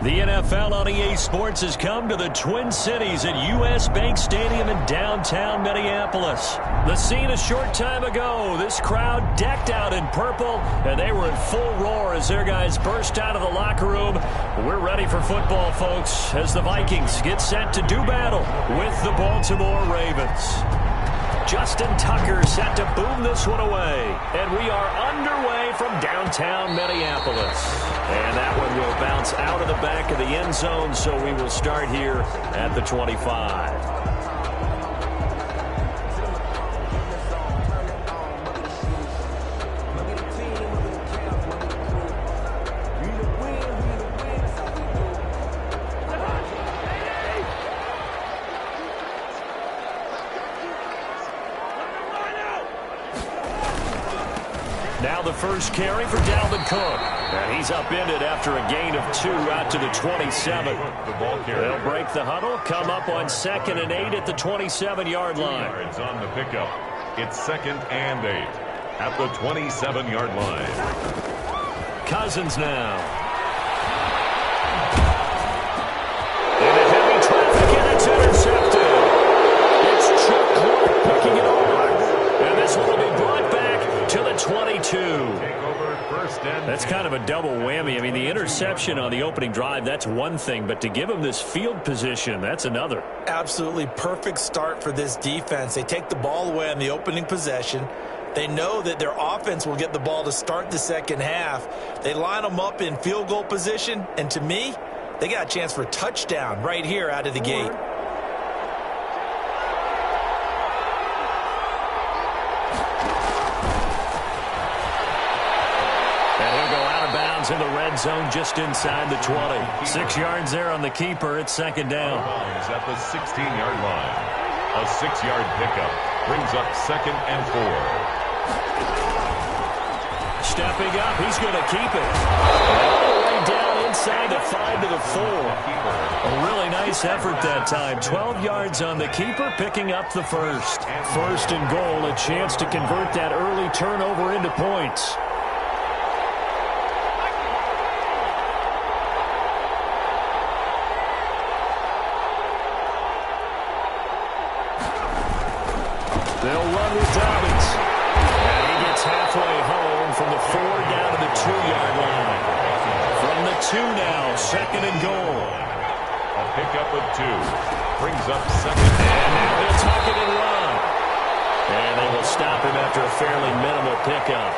The NFL on EA Sports has come to the Twin Cities at U.S. Bank Stadium in downtown Minneapolis. The scene a short time ago, this crowd decked out in purple, and they were in full roar as their guys burst out of the locker room. We're ready for football, folks, as the Vikings get set to do battle with the Baltimore Ravens. Justin Tucker set to boom this one away, and we are underway from downtown Minneapolis. And that one will bounce out of the back of the end zone, so we will start here at the 25. Now the first carry for Dalvin Cook. And he's upended after a gain of 2 out to the 27. They'll break the huddle, come up on 2nd and 8 at the 27-yard line. Yards on the pickup. It's 2nd and 8 at the 27-yard line. Cousins now. In a heavy traffic, and it's intercepted. It's Chuck Clark picking it off. And this one will be brought back to the 22. That's kind of a double whammy. I mean, the interception on the opening drive, that's one thing, but to give them this field position, that's another. Absolutely perfect start for this defense. They take the ball away on the opening possession. They know that their offense will get the ball to start the second half. They line them up in field goal position, and to me, they got a chance for a touchdown right here out of the gate. In the red zone just inside the 20. 6 yards there on the keeper. It's 2nd down. At the 16-yard line. A 6-yard pickup brings up 2nd and 4. Stepping up. He's going to keep it. All the way down inside the 5 to the 4. A really nice effort that time. 12 yards on the keeper, picking up the first. 1st and goal, a chance to convert that early turnover into points. They'll run with Dobbins. And he gets halfway home from the 4 down to the 2-yard line. From the 2 now, 2nd and goal. A pickup of 2 brings up 2nd. And now he'll tuck it and run. And they will stop him after a fairly minimal pickup.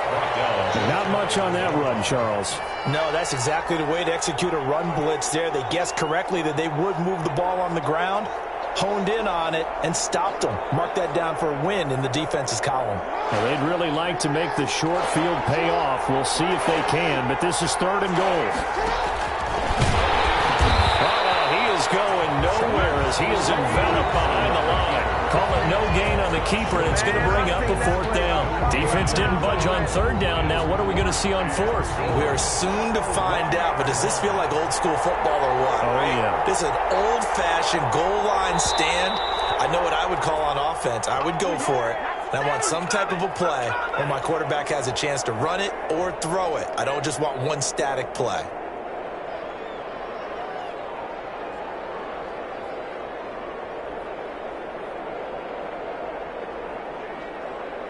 Not much on that run, Charles. No, that's exactly the way to execute a run blitz there. They guessed correctly that they would move the ball on the ground, honed in on it, and stopped them. Mark that down for a win in the defense's column. Well, they'd really like to make the short field pay off. We'll see if they can, but this is 3rd and goal. He is going nowhere as he is enveloped behind the line. Call it no gain on the keeper, and it's going to bring up a 4th down. Defense didn't budge on 3rd down. Now what are we going to see on 4th? We are soon to find out, but does this feel like old school football or what? Oh, yeah. This is an old-fashioned goal line stand. I know what I would call on offense. I would go for it. And I want some type of a play where my quarterback has a chance to run it or throw it. I don't just want one static play.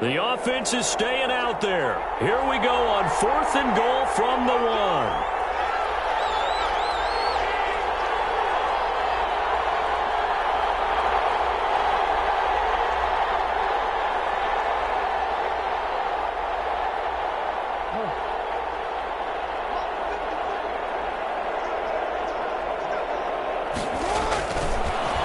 The offense is staying out there. Here we go on 4th and goal from the 1.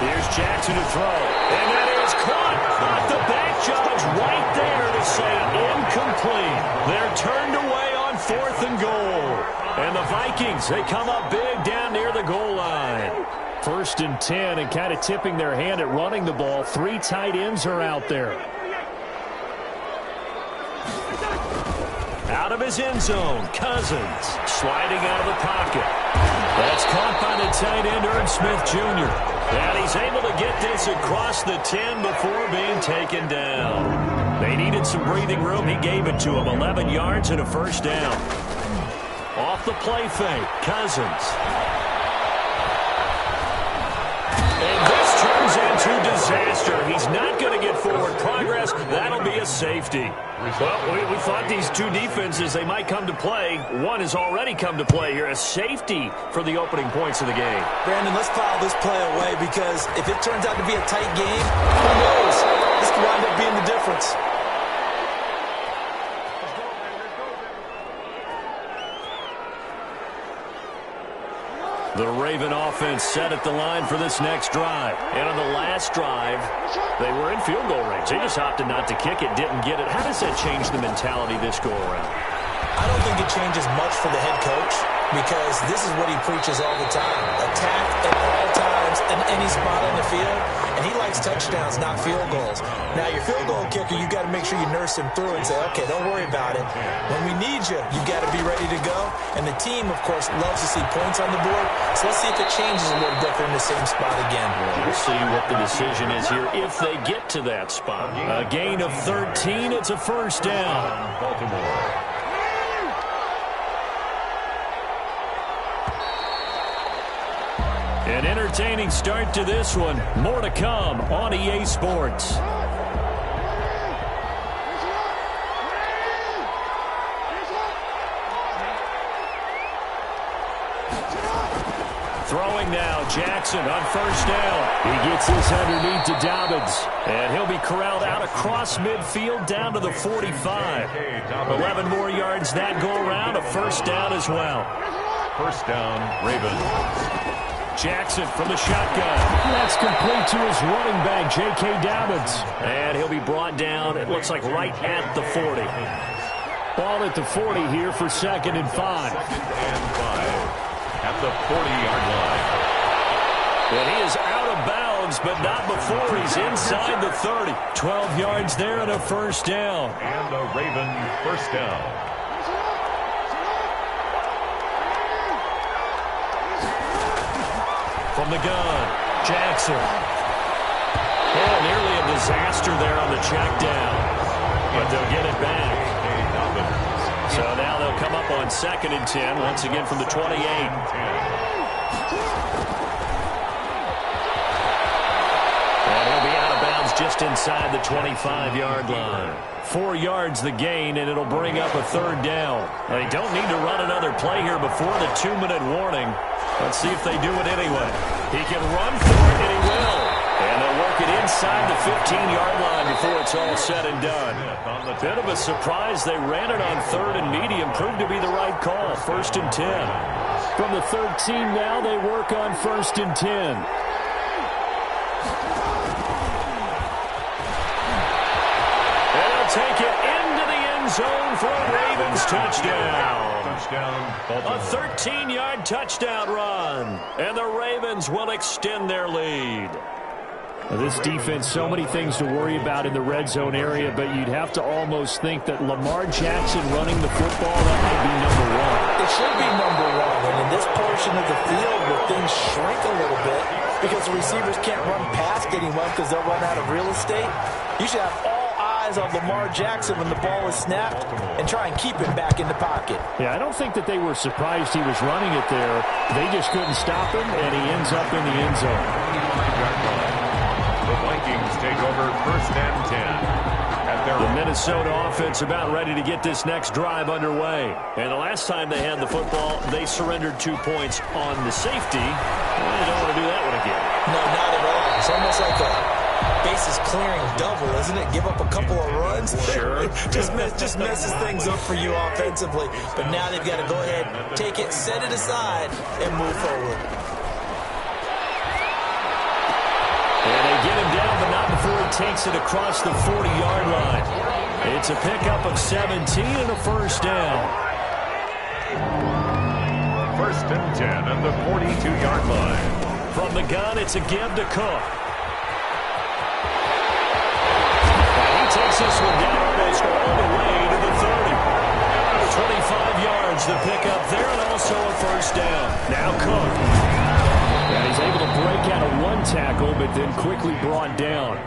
Here's Jackson to throw. And that is caught. But the back judge right there to say incomplete. They're turned away on 4th and goal. And the Vikings, they come up big down near the goal line. 1st and 10, and kind of tipping their hand at running the ball. 3 tight ends are out there. Out of his end zone, Cousins sliding out of the pocket. That's caught by the tight end, Irv Smith Jr. And he's able to get this across the 10 before being taken down. They needed some breathing room. He gave it to him. 11 yards and a 1st down. Off the play fake, Cousins. And this turns into disaster. He's not going to get forward progress. That'll be a safety. Well, we thought these two defenses, they might come to play. One has already come to play here. A safety for the opening points of the game. Brandon, let's file this play away because if it turns out to be a tight game, who knows? This could wind up being the difference. The Raven offense set at the line for this next drive. And on the last drive, they were in field goal range. They just opted not to kick it, didn't get it. How does that change the mentality this go around? I don't think it changes much for the head coach because this is what he preaches all the time. Attack at all times in any spot on the field. And he likes touchdowns, not field goals. Now, your field goal kicker, you got to make sure you nurse him through and say, okay, don't worry about it. When we need you, you got to be ready to go. And the team, of course, loves to see points on the board. So let's see if it changes a little bit in the same spot again. We'll see what the decision is here if they get to that spot. A gain of 13. It's a first down. Baltimore. An entertaining start to this one. More to come on EA Sports. Throwing now, Jackson on first down. He gets this underneath to Dobbins. And he'll be corralled out across midfield down to the 45. 11 more yards that go around. A first down as well. First down, Ravens. Jackson from the shotgun. That's complete to his running back, J.K. Dobbins. And he'll be brought down, it looks like, right at the 40. Ball at the 40 here for 2nd and 5. 2nd and 5 at the 40-yard line. And he is out of bounds, but not before he's inside the 30. 12 yards there and a first down. And a Raven first down. From the gun, Jackson. Oh, nearly a disaster there on the check down. But they'll get it back. So now they'll come up on 2nd and 10, once again from the 28. And he'll be out of bounds just inside the 25-yard line. 4 yards the gain, and it'll bring up a third down. They don't need to run another play here before the 2-minute warning. Let's see if they do it anyway. He can run for it, and he will. And they'll work it inside the 15-yard line before it's all said and done. A bit of a surprise. They ran it on 3rd and medium. Proved to be the right call. 1st and 10. From the 13 now, they work on 1st and 10. And they'll take it into the end zone for a Ravens touchdown. A 13-yard touchdown run. And the Ravens will extend their lead. This defense, so many things to worry about in the red zone area, but you'd have to almost think that Lamar Jackson running the football, that might be number one. It should be number one. And in this portion of the field where things shrink a little bit because the receivers can't run past anyone because they'll run out of real estate, you should have all eyes on Lamar Jackson when the ball is snapped and try and keep him back in the pocket. Yeah, I don't think that they were surprised he was running it there. They just couldn't stop him, and he ends up in the end zone. The Vikings take over 1st and 10. The Minnesota offense about ready to get this next drive underway. And the last time they had the football, they surrendered 2 points on the safety. Well, they don't want to do that one again. No, not at all. It's almost like a bases clearing double, isn't it? Give up a couple of runs. Sure. just messes things up for you offensively. But now they've got to go ahead, take it, set it aside, and move forward. And they get him down, but not before he takes it across the 40-yard line. It's a pickup of 17 and a first down. 1st and 10 at the 42-yard line. From the gun, it's a give to Cook. Takes this one down almost all the way to the 30. 25 yards, the pickup there, and also a first down. Now Cook. And he's able to break out of one tackle, but then quickly brought down.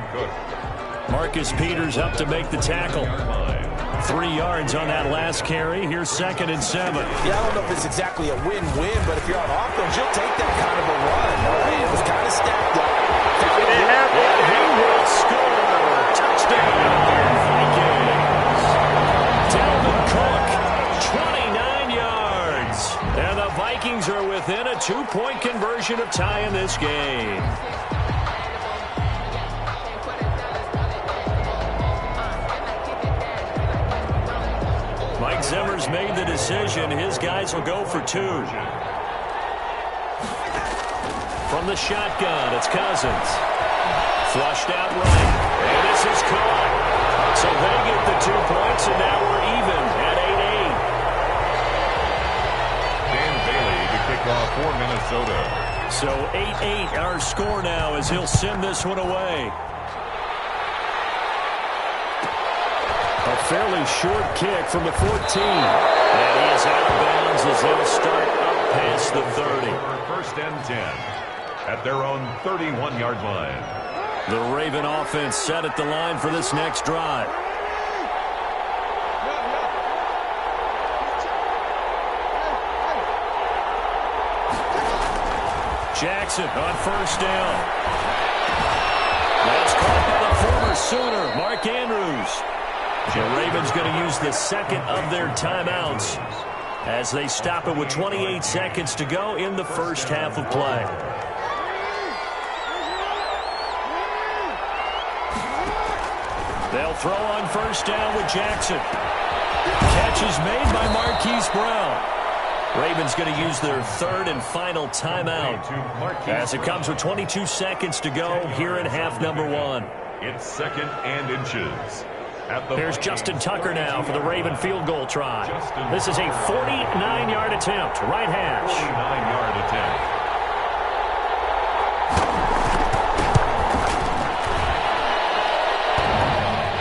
Marcus Peters up to make the tackle. 3 yards on that last carry. Here's 2nd and 7. Yeah, I don't know if it's exactly a win-win, but if you're on offense, you'll take that kind of a run. Right? It was kind of stacked up. And he will score. Touchdown, Vikings. Dalvin Cook, 29 yards. And the Vikings are within a 2-point conversion of tying this game. Mike Zimmer's made the decision. His guys will go for 2. From the shotgun, it's Cousins. Flushed out right. And this is caught. So they get the 2 points, and now we're even at 8-8. Dan Bailey to kick off for Minnesota. So 8-8 our score now as he'll send this one away. A fairly short kick from the 14. And he is out of bounds as they'll start up past the 30. First and 10 at their own 31-yard line. The Raven offense set at the line for this next drive. Jackson on first down. That's caught by the former Sooner, Mark Andrews. The Ravens going to use the second of their timeouts as they stop it with 28 seconds to go in the first half of play. They'll throw on first down with Jackson. Catch is made by Marquise Brown. Ravens going to use their third and final timeout as it comes with 22 seconds to go here in half number 1. It's second and inches. Here's Justin Tucker now for the Raven field goal try. This is a 49-yard attempt, right hash. 49-yard attempt.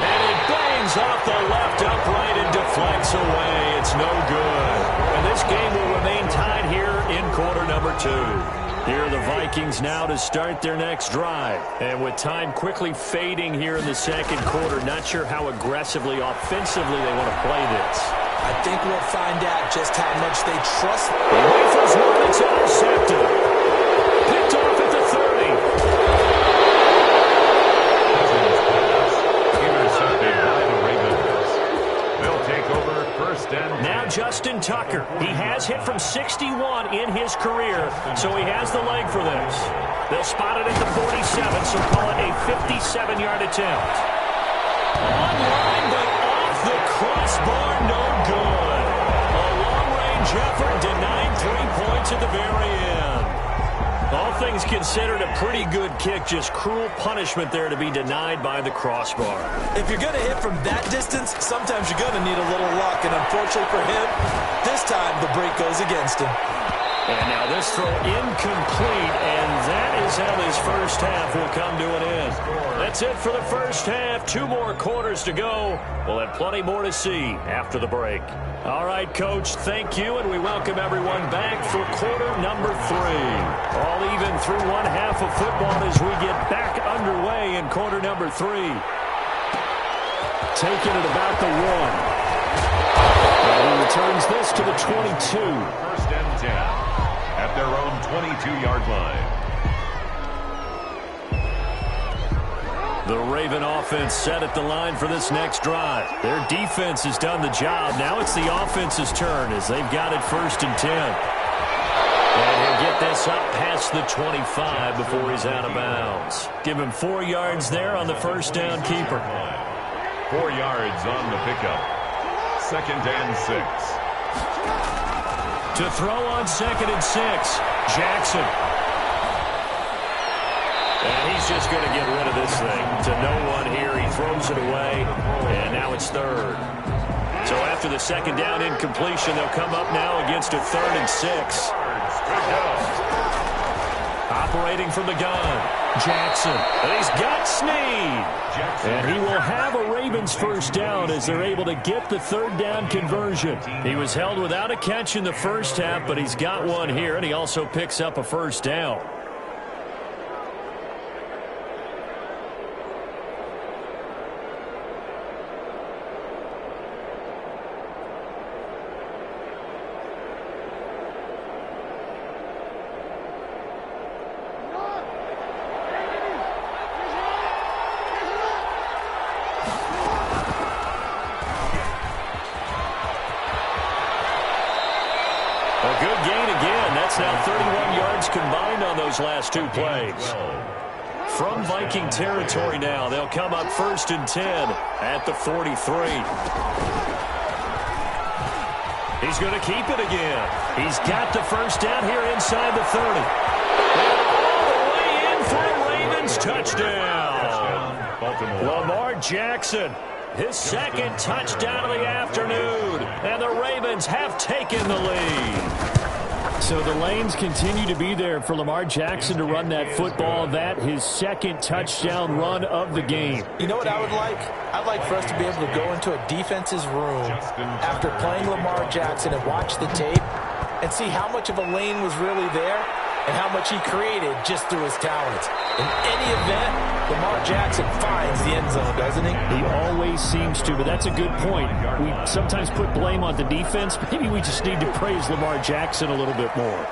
And it bangs off the left upright and deflects away. It's no good. And this game will remain tied here in quarter number 2. Here are the Vikings now to start their next drive. And with time quickly fading here in the second quarter, not sure how aggressively, offensively they want to play this. I think we'll find out just how much they trust. He rifles one, it's intercepted. Picked off at the 30. Intercepted by the Ravens. They'll take over first and 10. Now Justin Tucker. He has hit from 61 in his career, so he has the leg for this. They'll spot it at the 47, so call it a 57-yard attempt. Online, but off the crossbar, no good. A long-range effort denied 3 points at the very end. All things considered, a pretty good kick, just cruel punishment there to be denied by the crossbar. If you're going to hit from that distance, sometimes you're going to need a little luck, and unfortunately for him, this time the break goes against him. And now this throw incomplete, and that is how this first half will come to an end. That's it for the first half. 2 more quarters to go. We'll have plenty more to see after the break. All right, Coach, thank you, and we welcome everyone back for quarter number 3. All even through one half of football as we get back underway in quarter number 3. Taking it about the 1. And he returns this to the 22. First and 10 at their own 22-yard line. The Raven offense set at the line for this next drive. Their defense has done the job. Now it's the offense's turn as they've got it first and 10. And he'll get this up past the 25 before he's out of bounds. Give him 4 yards there on the first down keeper. 4 yards on the pickup. Second and 6. To throw on second and 6, Jackson. And he's just going to get rid of this thing. To no one here, he throws it away, and now it's third. So after the second down incompletion, they'll come up now against a 3rd and 6. Operating from the gun, Jackson. And he's got Snead. And he will have a Ravens first down as they're able to get the 3rd down conversion. He was held without a catch in the first half, but he's got one here, and he also picks up a first down. good gain again. That's now 31 yards combined on those last two plays. From Viking territory now, they'll come up 1st and 10 at the 43. He's going to keep it again. He's got the first down here inside the 30. And all the way in for a Ravens touchdown. Lamar Jackson, his second touchdown of the afternoon. And the Ravens have taken the lead. So the lanes continue to be there for Lamar Jackson to run that football. That his second touchdown run of the game. You know what I would like? I'd like for us to be able to go into a defense's room after playing Lamar Jackson and watch the tape and see how much of a lane was really there and how much he created just through his talents. In any event, Lamar Jackson finds the end zone, doesn't he? He always seems to, but that's a good point. We sometimes put blame on the defense. Maybe we just need to praise Lamar Jackson a little bit more.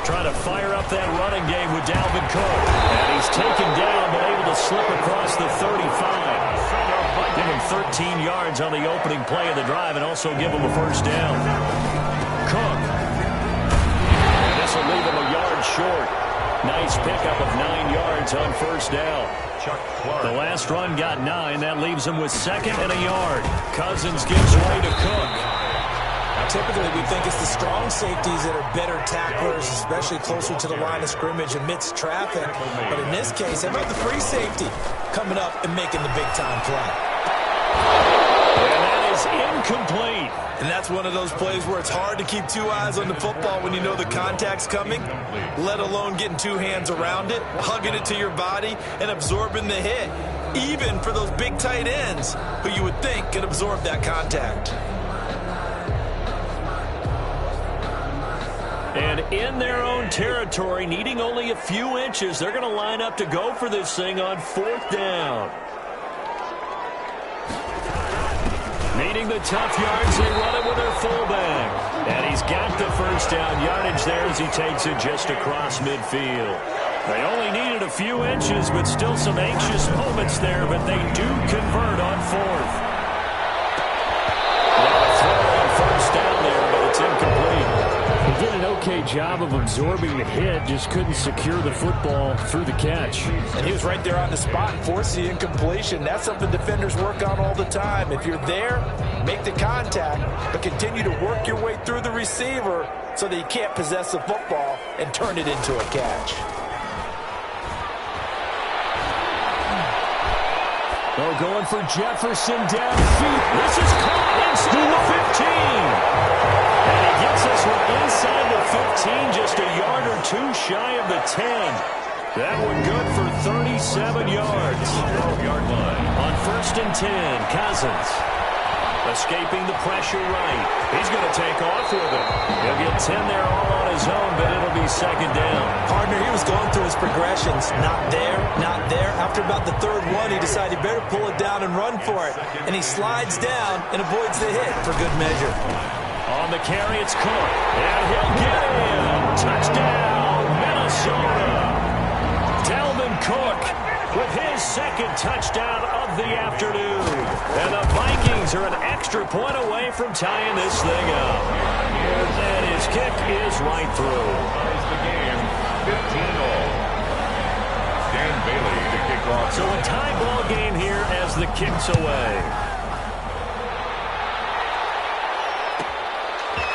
Trying to fire up that running game with Dalvin Cook. And he's taken down, but able to slip across the 35. Give him 13 yards on the opening play of the drive and also give him a first down. Cook. And this will leave him a yard short. Nice pickup of 9 yards on first down. The last run got 9. That leaves him with 2nd and a yard. Cousins gives way to Cook. Typically, we think it's the strong safeties that are better tacklers, especially closer to the line of scrimmage amidst traffic. But in this case, how about the free safety coming up and making the big-time play? And that is incomplete. And that's one of those plays where it's hard to keep two eyes on the football when you know the contact's coming, let alone getting two hands around it, hugging it to your body, and absorbing the hit, even for those big tight ends who you would think can absorb that contact. And in their own territory, needing only a few inches, they're going to line up to go for this thing on 4th down. Needing the tough yards, they run it with their fullback. And he's got the first down yardage there as he takes it just across midfield. They only needed a few inches, but still some anxious moments there, but they do convert on 4th. Now a throw on first down there, but it's incomplete. He did an okay job of absorbing the hit, just couldn't secure the football through the catch. And he was right there on the spot, forced the incompletion. That's something defenders work on all the time. If you're there, make the contact, but continue to work your way through the receiver so that you can't possess the football and turn it into a catch. Oh, going for Jefferson downfield. This is caught inside the 15. And he gets this one inside the 15, just a yard or two shy of the 10. That one good for 37 yards. 12-yard line. On 1st and 10, Cousins. Escaping the pressure right. He's going to take off with it. He'll get 10 there all on his own, but it'll be 2nd down. Partner, he was going through his progressions. Not there, not there. After about the 3rd one, he decided he better pull it down and run for it. And he slides down and avoids the hit for good measure. On the carry, it's Cook. And he'll get in. Touchdown, Minnesota. Dalvin Cook with his 2nd touchdown of the afternoon. And the Vikings are an extra point away from tying this thing up. And his kick is right through. Ties the game, 15-all. Dan Bailey to kick off. So a tie ball game here as the kick's away.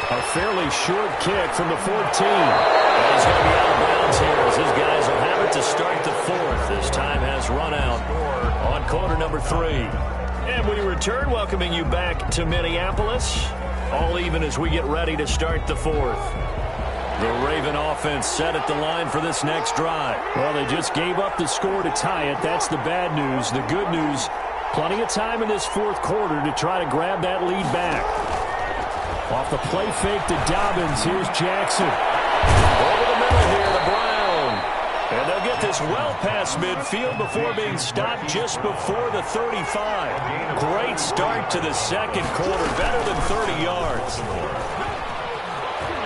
A fairly short kick from the 14. And he's going to be out of bounds here as his guys will have it to start the 4th. This time has run out on quarter number 3. And we return, welcoming you back to Minneapolis. All even as we get ready to start the 4th. The Raven offense set at the line for this next drive. Well, they just gave up the score to tie it. That's the bad news. The good news, plenty of time in this 4th quarter to try to grab that lead back. Off the play fake to Dobbins. Here's Jackson. Over the middle here to Brown. And they'll get this well past midfield before being stopped just before the 35. Great start to the 2nd quarter. Better than 30 yards.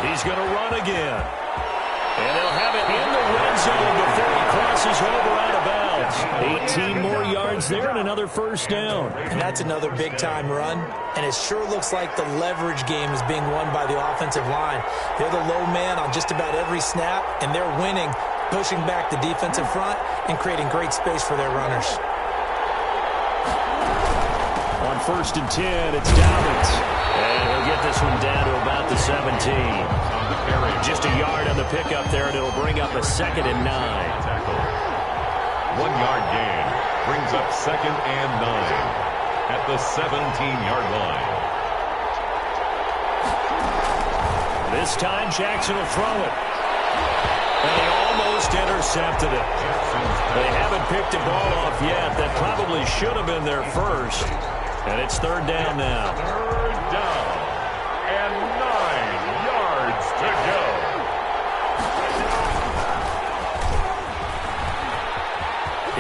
He's going to run again. And they'll have it in the red zone before he crosses over out of bounds. yards. 18 more yards there and another first down. And that's another big-time run. And it sure looks like the leverage game is being won by the offensive line. They're the low man on just about every snap, and they're winning, pushing back the defensive front and creating great space for their runners. On 1st and 10, it's Dobbins. And he'll get this one down to about the 17. Just a yard on the pickup there, and it'll bring up a 2nd and 9. 1 yard gain brings up 2nd and 9 at the 17-yard line. This time Jackson will throw it. And he almost intercepted it. They haven't picked the ball off yet. That probably should have been their first. And it's 3rd down now. 3rd down and 9 yards to go.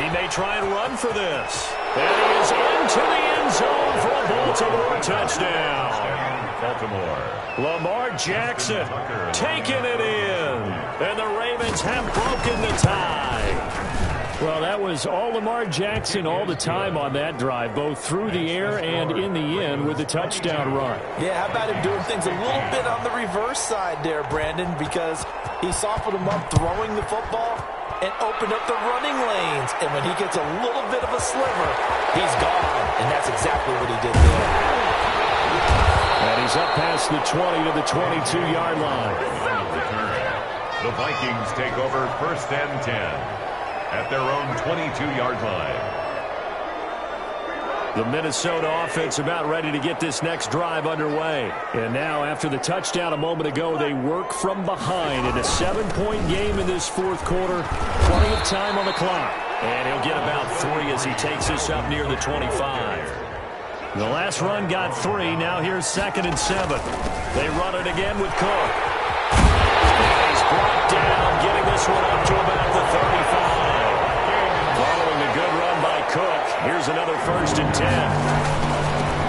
He may try and run for this. And he is into the end zone for a Baltimore touchdown. Baltimore. Lamar Jackson taking it in. And the Ravens have broken the tie. Well, that was all Lamar Jackson all the time on that drive, both through the air and in the end with the touchdown run. Yeah, how about him doing things a little bit on the reverse side there, Brandon, because he softened him up throwing the football and opened up the running lanes. And when he gets a little bit of a sliver, he's gone. And that's exactly what he did there. And he's up past the 20 to the 22-yard line. The Vikings take over 1st and 10 at their own 22-yard line. The Minnesota offense about ready to get this next drive underway. And now, after the touchdown a moment ago, they work from behind in a 7-point game in this 4th quarter. Plenty of time on the clock. And he'll get about 3 as he takes this up near the 25. The last run got 3. Now here's 2nd and 7. They run it again with Cook. And he's brought down, getting this one up to about the 35. Following a good run by Cook. Here's another 1st and 10.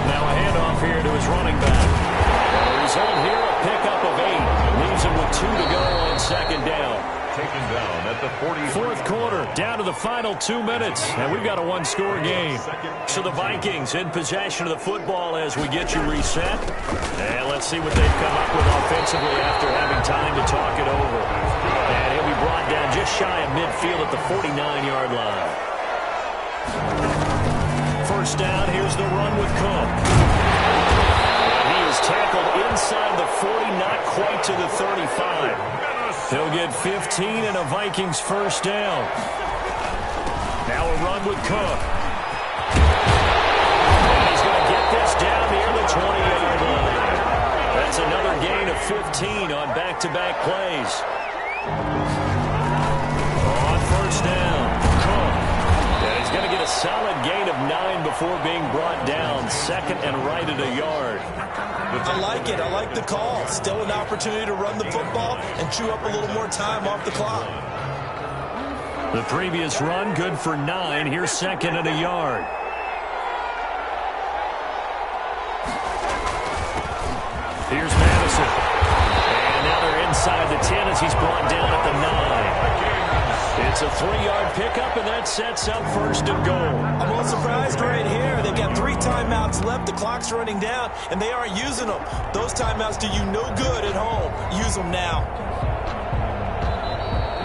Now a handoff here to his running back. And the result here, a pickup of 8. Leaves him with 2 to go on 2nd down. Taken down at the 4th quarter, down to the final 2 minutes, and we've got a 1-score game. So the Vikings in possession of the football as we get you reset. And let's see what they've come up with offensively after having time to talk it over. And he'll be brought down just shy of midfield at the 49-yard line. 1st down, here's the run with Cook. And he is tackled inside the 40, not quite to the 35. He'll get 15 and a Vikings 1st down. Now a run with Cook. And he's going to get this down near the 20-yard line. That's another gain of 15 on back-to-back plays. On 1st down, Cook. And he's going to get a solid gain of 9 before being brought down. 2nd and right at a yard. I like it. I like the call. Still an opportunity to run the football and chew up a little more time off the clock. The previous run, good for 9. Here's 2nd and a yard. Here's Madison. And now they're inside the 10 as he's brought down at the 9. It's a 3-yard pickup, and that sets up 1st and goal. I'm a little surprised right here. They've got 3 timeouts left. The clock's running down, and they aren't using them. Those timeouts do you no good at home. Use them now.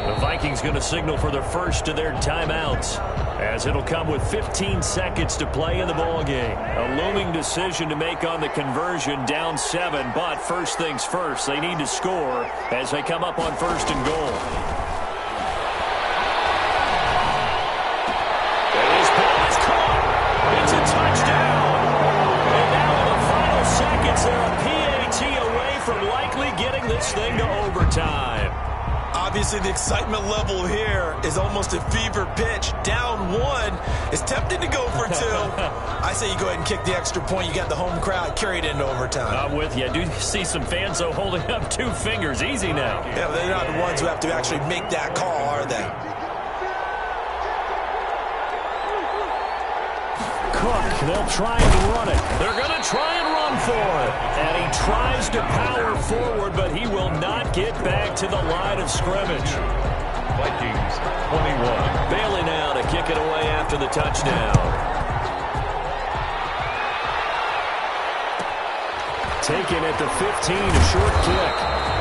The Vikings going to signal for their first of their timeouts, as it'll come with 15 seconds to play in the ballgame. A looming decision to make on the conversion, down 7, but first things first, they need to score as they come up on 1st and goal. And his ball is caught. It's a touchdown. And now in the final seconds, they're a PAT away from likely getting this thing to overtime. Obviously, the excitement level here is almost a fever pitch. Down 1. It's tempting to go for 2. I say you go ahead and kick the extra point. You got the home crowd carried into overtime. I'm with you. I do see some fans, though, holding up 2 fingers. Easy now. Yeah, they're not the ones who have to actually make that call, are they? Cook, they'll try and run it. They're going to try and run for it. And he tries to power forward, but he will not get back to the line of scrimmage. Vikings 21. Bailey now to kick it away after the touchdown. Taken at the 15, a short kick.